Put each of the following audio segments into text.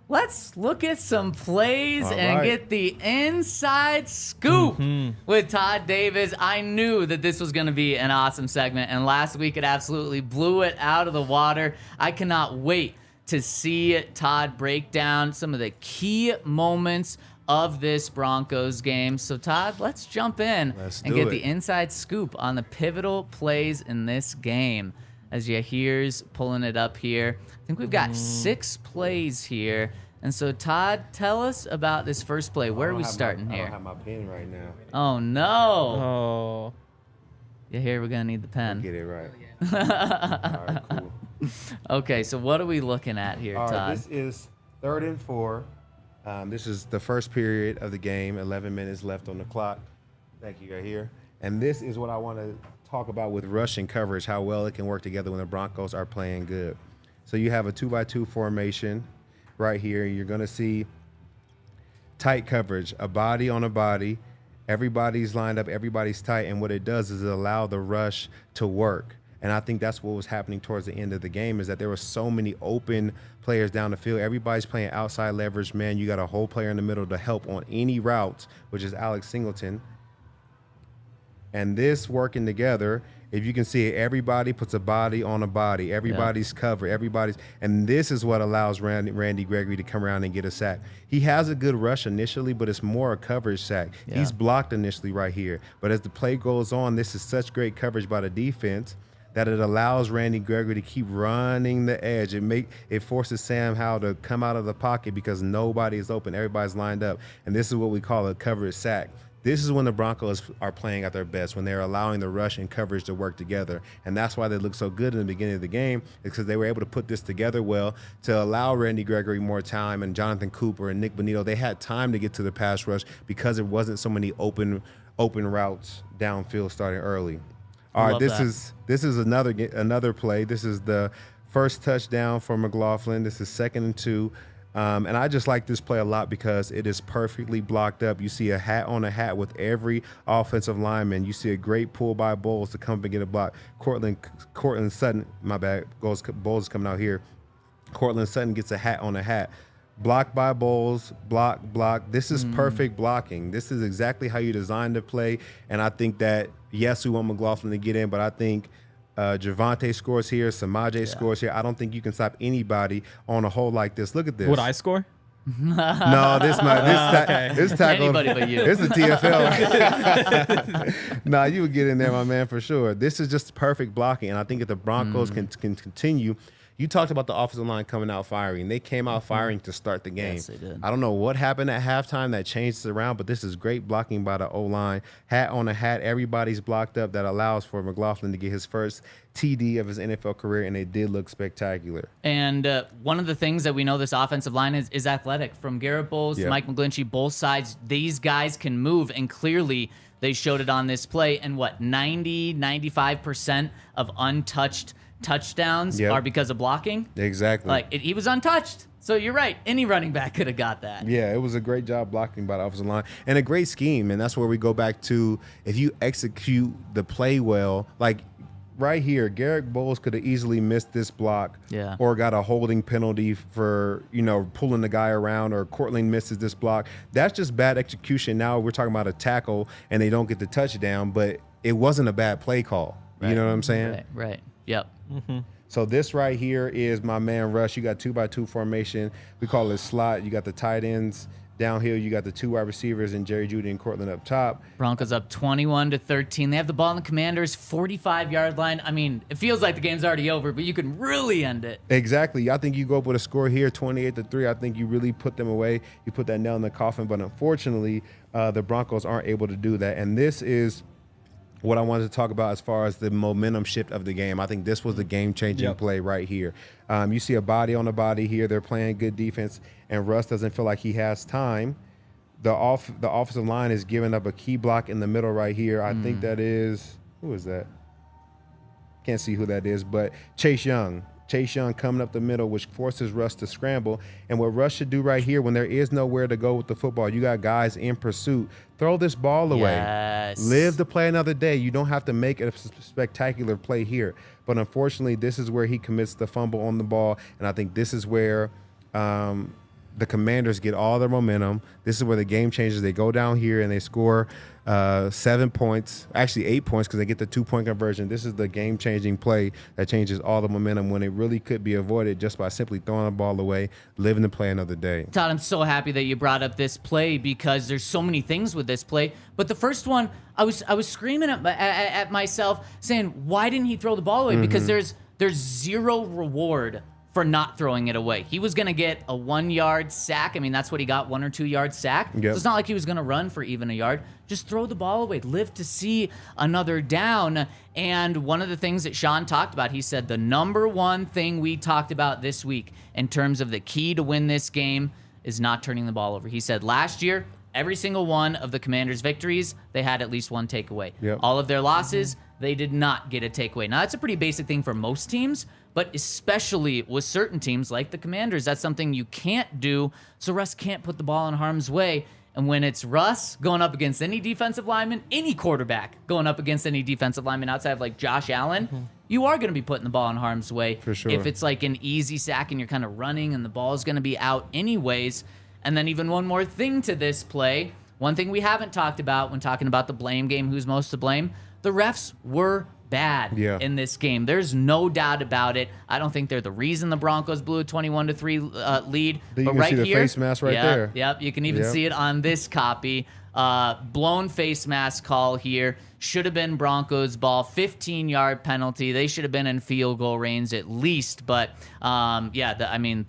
let's look at some plays and get the inside scoop with Todd Davis. I knew that this was going to be an awesome segment, and last week it absolutely blew it out of the water. I cannot wait to see Todd break down some of the key moments of this Broncos game. So, Todd, let's jump in and get the inside scoop on the pivotal plays in this game. As Yahir's pulling it up here, I think we've got 6 plays here. And so, Todd, tell us about this first play. Where are we starting here? I don't have my pen right now. Oh, no. Oh. Yahir, we're going to need the pen. Get it right. All right, cool. Okay, so what are we looking at here, All right, Todd? this is 3rd and 4. This is the first period of the game, 11 minutes left on the clock. Thank you, Yahir. And this is what I want to talk about with rush and coverage, how well it can work together when the Broncos are playing good. So you have a 2-by-2 formation right here. You're going to see tight coverage, a body on a body. Everybody's lined up, everybody's tight, and what it does is it allows the rush to work. And I think that's what was happening towards the end of the game, is that there were so many open players down the field. Everybody's playing outside leverage, man. You got a whole player in the middle to help on any route, which is Alex Singleton. And this working together, if you can see it, everybody puts a body on a body. Everybody's covered. And this is what allows Randy Gregory to come around and get a sack. He has a good rush initially, but it's more a coverage sack. Yeah. He's blocked initially right here. But as the play goes on, this is such great coverage by the defense that it allows Randy Gregory to keep running the edge. It forces Sam Howell to come out of the pocket because nobody is open. Everybody's lined up. And this is what we call a coverage sack. This is when the Broncos are playing at their best, when they're allowing the rush and coverage to work together. And that's why they look so good in the beginning of the game, is because they were able to put this together well to allow Randy Gregory more time, and Jonathan Cooper and Nick Bonito, they had time to get to the pass rush because there wasn't so many open routes downfield starting early. All right, this is another play. This is the first touchdown for McLaughlin. This is 2nd and 2. And I just like this play a lot because it is perfectly blocked up. You see a hat on a hat with every offensive lineman. You see a great pull by Bowles to come up and get a block. Cortland Sutton, my bad, Bowles is coming out here. Cortland Sutton gets a hat on a hat. Blocked by Bowles, block. This is perfect blocking. This is exactly how you designed the play. And I think that, yes, we want McLaughlin to get in, but I think Javonte scores here, Samaje scores here. I don't think you can stop anybody on a hole like this. Look at this. Would I score? No, this tackle. Anybody but you. This is a TFL. Nah, you would get in there, my man, for sure. This is just perfect blocking, and I think if the Broncos can continue. You talked about the offensive line coming out firing. They came out firing to start the game. Yes, they did. I don't know what happened at halftime that changed it around, but this is great blocking by the O-line. Hat on a hat, everybody's blocked up. That allows for McLaughlin to get his first TD of his NFL career, and they did look spectacular. And one of the things that we know this offensive line is athletic. From Garrett Bowles to Mike McGlinchey, both sides, these guys can move, and clearly they showed it on this play. And 95% of untouched touchdowns are because of blocking. Exactly. He was untouched. So you're right. Any running back could have got that. Yeah, it was a great job blocking by the offensive line and a great scheme. And that's where we go back to, if you execute the play well, like right here, Garrett Bowles could have easily missed this block or got a holding penalty for, pulling the guy around, or Cortland misses this block. That's just bad execution. Now we're talking about a tackle and they don't get the touchdown, but it wasn't a bad play call. Right. You know what I'm saying? Right. Yep. Mm-hmm. So this right here is my man rush. You got 2-by-2 formation. We call it slot. You got the tight ends downhill. You got the 2 wide receivers and Jerry Jeudy and Cortland up top. Broncos up 21-13. They have the ball on the Commanders' 45-yard line. I mean, it feels like the game's already over, but you can really end it. Exactly. I think you go up with a score here, 28-3. I think you really put them away. You put that nail in the coffin. But unfortunately, the Broncos aren't able to do that. And this is what I wanted to talk about as far as the momentum shift of the game. I think this was the game-changing play right here. You see a body on a body here. They're playing good defense, and Russ doesn't feel like he has time. The offensive line is giving up a key block in the middle right here. I think that is – who is that? Can't see who that is, but Chase Young. Chase Young coming up the middle, which forces Russ to scramble. And what Russ should do right here, when there is nowhere to go with the football, you got guys in pursuit, throw this ball away. Yes. Live to play another day. You don't have to make a spectacular play here. But unfortunately, this is where he commits the fumble on the ball. And I think this is where the Commanders get all their momentum. This is where the game changes. They go down here and they score 7 points, actually 8 points, because they get the 2-point conversion. This is the game-changing play that changes all the momentum when it really could be avoided just by simply throwing the ball away, living to play another day. Todd, I'm so happy that you brought up this play because there's so many things with this play. But the first one, I was screaming at myself saying, why didn't he throw the ball away? Because there's zero reward for not throwing it away. He was going to get a 1-yard sack. I mean, that's what he got, 1 or 2 yard sack. Yep. So it's not like he was going to run for even a yard. Just throw the ball away. Live to see another down. And one of the things that Sean talked about, he said the number one thing we talked about this week in terms of the key to win this game is not turning the ball over. He said last year, every single one of the Commanders' victories, they had at least one takeaway. Yep. All of their losses, they did not get a takeaway. Now, that's a pretty basic thing for most teams, but especially with certain teams like the Commanders, that's something you can't do, so Russ can't put the ball in harm's way. And when it's Russ going up against any defensive lineman, any quarterback going up against any defensive lineman outside of like Josh Allen, you are going to be putting the ball in harm's way. For sure. If it's like an easy sack and you're kind of running and the ball is going to be out anyways. And then even one more thing to this play, one thing we haven't talked about when talking about the blame game, who's most to blame, the refs were bad in this game. There's no doubt about it. I don't think they're the reason the Broncos blew a 21-3 lead. You but can right see the here, face mask right there. Yep, you can even see it on this copy. Blown face mask call here. Should have been Broncos ball. 15-yard penalty. They should have been in field goal range at least. But, the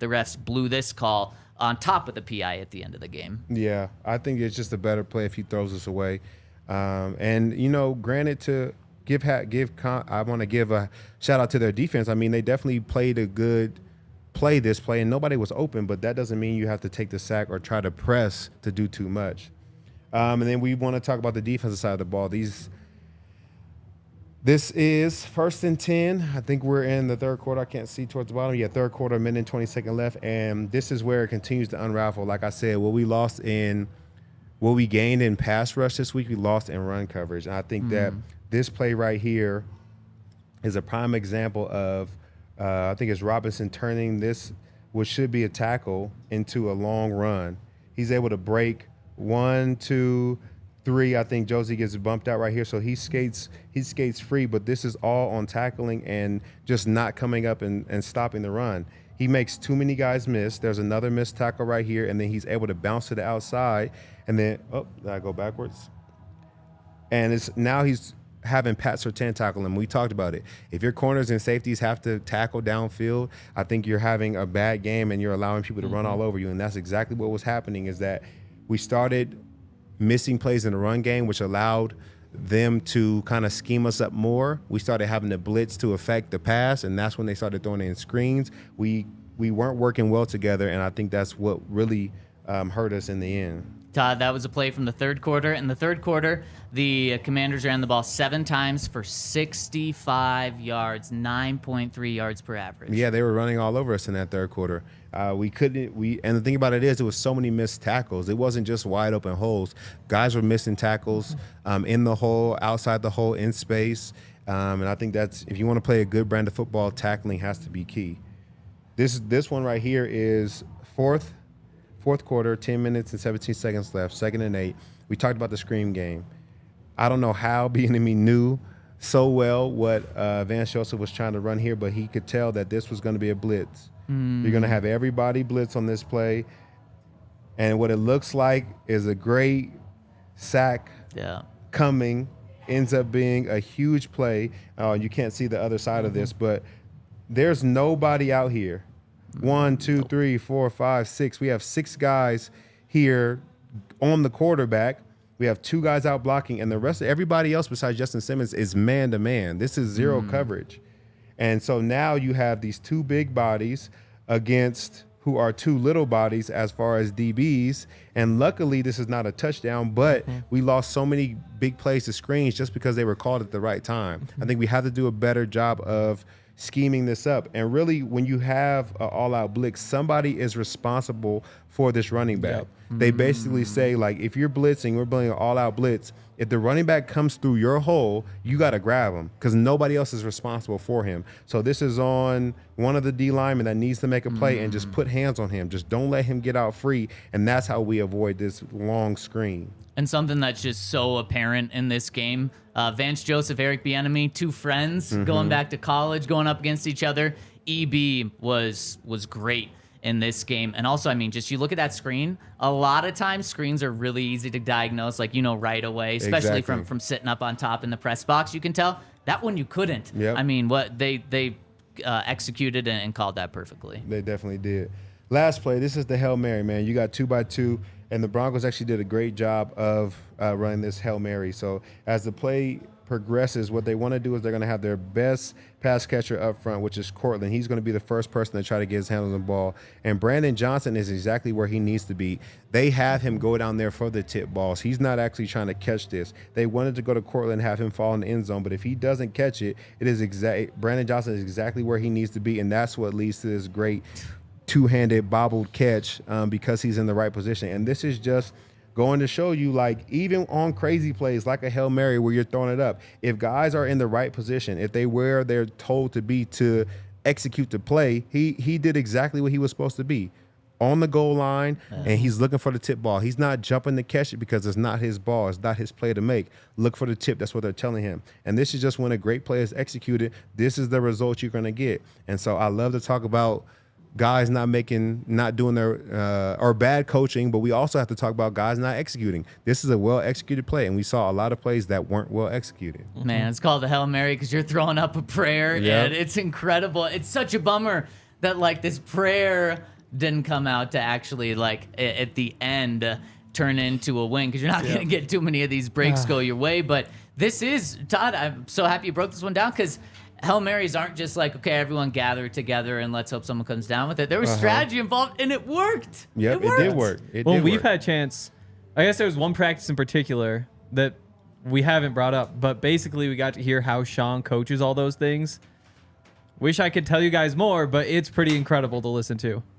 refs blew this call on top of the PI at the end of the game. Yeah, I think it's just a better play if he throws us away. And, granted to I want to give a shout out to their defense. I mean, they definitely played a good play this play, and nobody was open, but that doesn't mean you have to take the sack or try to press to do too much. And then we want to talk about the defensive side of the ball. This is 1st and 10. I think we're in the third quarter. I can't see towards the bottom. Yeah, third quarter, 1minute and 20 seconds left. And this is where it continues to unravel. Like I said, what we gained in pass rush this week, we lost in run coverage. And I think that this play right here is a prime example of, I think it's Robinson turning this, what should be a tackle, into a long run. He's able to break 1, 2, 3. I think Josie gets bumped out right here, so he skates free, but this is all on tackling and just not coming up and stopping the run. He makes too many guys miss. There's another missed tackle right here, and then he's able to bounce to the outside, and then, did I go backwards? And now he's having Pat Surtain tackle him. We talked about it. If your corners and safeties have to tackle downfield, I think you're having a bad game and you're allowing people to run all over you, and that's exactly what was happening, is that we started missing plays in the run game, which allowed them to kind of scheme us up more. We started having the blitz to affect the pass, and that's when they started throwing in screens. We weren't working well together, and I think that's what really hurt us in the end. Todd, that was a play from the third quarter. In the third quarter, the Commanders ran the ball 7 times for 65 yards, 9.3 yards per average. Yeah, they were running all over us in that third quarter. And the thing about it is, there was so many missed tackles. It wasn't just wide open holes. Guys were missing tackles in the hole, outside the hole, in space. And I think that's, if you want to play a good brand of football, tackling has to be key. This one right here is fourth quarter, 10 minutes and 17 seconds left, 2nd and 8. We talked about the screen game. I don't know how Bieniemy knew so well what Van Joseph was trying to run here, but he could tell that this was going to be a blitz. You're going to have everybody blitz on this play, and what it looks like is a great sack coming, ends up being a huge play. You can't see the other side of this, but there's nobody out here. 1, 2, 3, 4, 5, 6. We have 6 guys here on the quarterback. We have 2 guys out blocking, and the rest of everybody else besides Justin Simmons is man-to-man. This is zero coverage. And so now you have these 2 big bodies against who are 2 little bodies as far as DBs. And luckily, this is not a touchdown, but we lost so many big plays to screens just because they were called at the right time. I think we have to do a better job of scheming this up. And really, when you have an all-out blitz, somebody is responsible for this running back. Yep. They basically say, like, if you're blitzing, we're playing an all-out blitz. If the running back comes through your hole, you got to grab him because nobody else is responsible for him. So this is on one of the D linemen that needs to make a play and just put hands on him. Just don't let him get out free. And that's how we avoid this long screen. And something that's just so apparent in this game, Vance Joseph, Eric Bieniemy, two friends going back to college, going up against each other. EB was great in this game. And also, I mean, just you look at that screen, a lot of times screens are really easy to diagnose, like, right away, especially from sitting up on top in the press box. You can tell that one you couldn't. Yep. I mean, what they executed and called that perfectly. They definitely did. Last play, this is the Hail Mary, man. You got 2x2, and the Broncos actually did a great job of running this Hail Mary. So as the play progresses, what they want to do is they're going to have their best pass catcher up front, which is Cortland. He's going to be the first person to try to get his hands on the ball. And Brandon Johnson is exactly where he needs to be. They have him go down there for the tip balls. He's not actually trying to catch this. They wanted to go to Cortland and have him fall in the end zone, but if he doesn't catch it, Brandon Johnson is exactly where he needs to be, and that's what leads to this great two-handed bobbled catch because he's in the right position. And this is just going to show you, like, even on crazy plays like a Hail Mary where you're throwing it up, if guys are in the right position, if they where they're told to be to execute the play, he did exactly what he was supposed to be, on the goal line, and he's looking for the tip ball. He's not jumping to catch it because it's not his ball. It's not his play to make. Look for the tip. That's what they're telling him. And this is just when a great play is executed, this is the result you're going to get. And so I love to talk about guys not doing their or bad coaching, but we also have to talk about guys not executing. This is a well-executed play, and we saw a lot of plays that weren't well executed. Man, it's called the Hail Mary because you're throwing up a prayer, and it's incredible. It's such a bummer that, like, this prayer didn't come out to actually, like, at the end turn into a win, because you're not going to get too many of these breaks go your way. But this is, Todd, I'm so happy you broke this one down, because Hail Marys aren't just like, okay, everyone gather together and let's hope someone comes down with it. There was strategy involved, and it worked. Yep, it did work. We've had chance. I guess there was one practice in particular that we haven't brought up, but basically we got to hear how Sean coaches all those things. Wish I could tell you guys more, but it's pretty incredible to listen to.